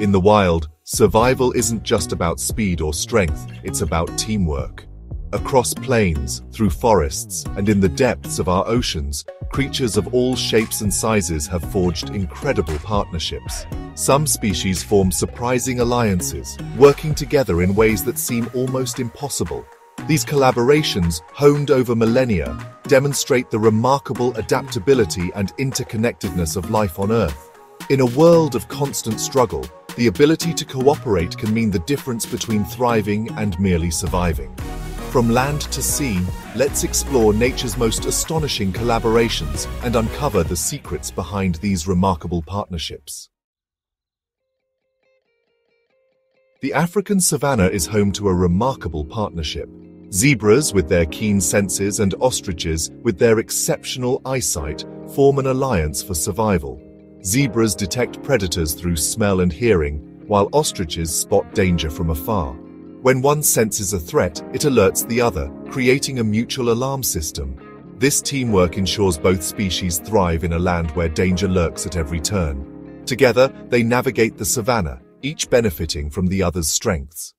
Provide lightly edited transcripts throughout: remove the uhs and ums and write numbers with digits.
In the wild, survival isn't just about speed or strength, it's about teamwork. Across plains, through forests, and in the depths of our oceans, creatures of all shapes and sizes have forged incredible partnerships. Some species form surprising alliances, working together in ways that seem almost impossible. These collaborations, honed over millennia, demonstrate the remarkable adaptability and interconnectedness of life on Earth. In a world of constant struggle, the ability to cooperate can mean the difference between thriving and merely surviving. From land to sea, let's explore nature's most astonishing collaborations and uncover the secrets behind these remarkable partnerships. The African savanna is home to a remarkable partnership. Zebras, with their keen senses, and ostriches, with their exceptional eyesight, form an alliance for survival. Zebras detect predators through smell and hearing, while ostriches spot danger from afar. When one senses a threat, it alerts the other, creating a mutual alarm system. This teamwork ensures both species thrive in a land where danger lurks at every turn. Together, they navigate the savanna, each benefiting from the other's strengths.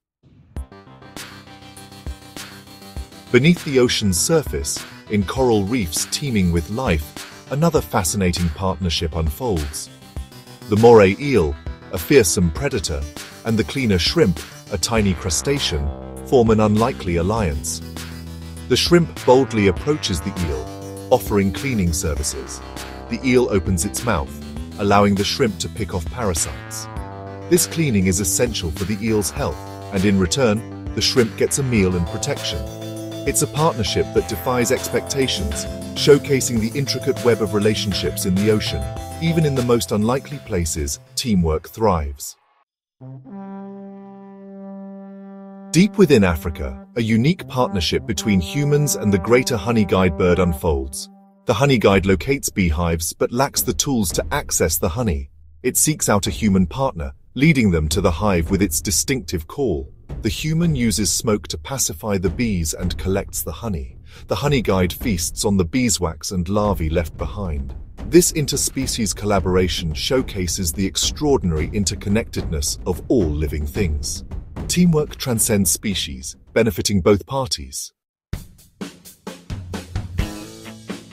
Beneath the ocean's surface, in coral reefs teeming with life, another fascinating partnership unfolds. The moray eel, a fearsome predator, and the cleaner shrimp, a tiny crustacean, form an unlikely alliance. The shrimp boldly approaches the eel, offering cleaning services. The eel opens its mouth, allowing the shrimp to pick off parasites. This cleaning is essential for the eel's health, and in return, the shrimp gets a meal and protection. It's a partnership that defies expectations, showcasing the intricate web of relationships in the ocean. Even in the most unlikely places, teamwork thrives. Deep within Africa, a unique partnership between humans and the greater honeyguide bird unfolds. The honeyguide locates beehives but lacks the tools to access the honey. It seeks out a human partner, leading them to the hive with its distinctive call. The human uses smoke to pacify the bees and collects the honey. The honeyguide feasts on the beeswax and larvae left behind. This interspecies collaboration showcases the extraordinary interconnectedness of all living things. Teamwork transcends species, benefiting both parties.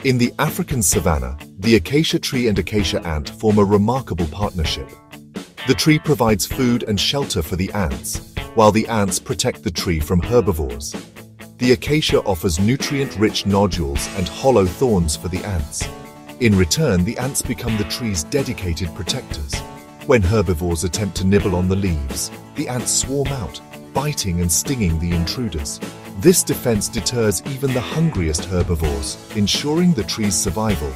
In the African savanna, the acacia tree and acacia ant form a remarkable partnership. The tree provides food and shelter for the ants, while the ants protect the tree from herbivores. The acacia offers nutrient-rich nodules and hollow thorns for the ants. In return, the ants become the tree's dedicated protectors. When herbivores attempt to nibble on the leaves, the ants swarm out, biting and stinging the intruders. This defense deters even the hungriest herbivores, ensuring the tree's survival.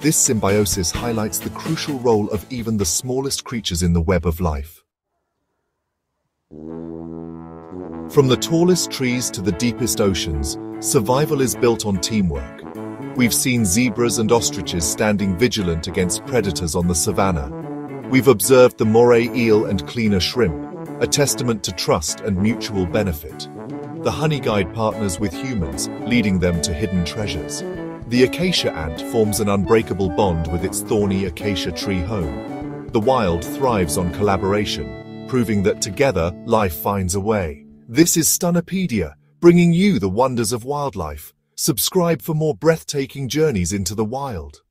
This symbiosis highlights the crucial role of even the smallest creatures in the web of life. From the tallest trees to the deepest oceans, survival is built on teamwork. We've seen zebras and ostriches standing vigilant against predators on the savanna. We've observed the moray eel and cleaner shrimp, a testament to trust and mutual benefit. The honeyguide partners with humans, leading them to hidden treasures. The acacia ant forms an unbreakable bond with its thorny acacia tree home. The wild thrives on collaboration, proving that together, life finds a way. This is Stunnopedia, bringing you the wonders of wildlife. Subscribe for more breathtaking journeys into the wild.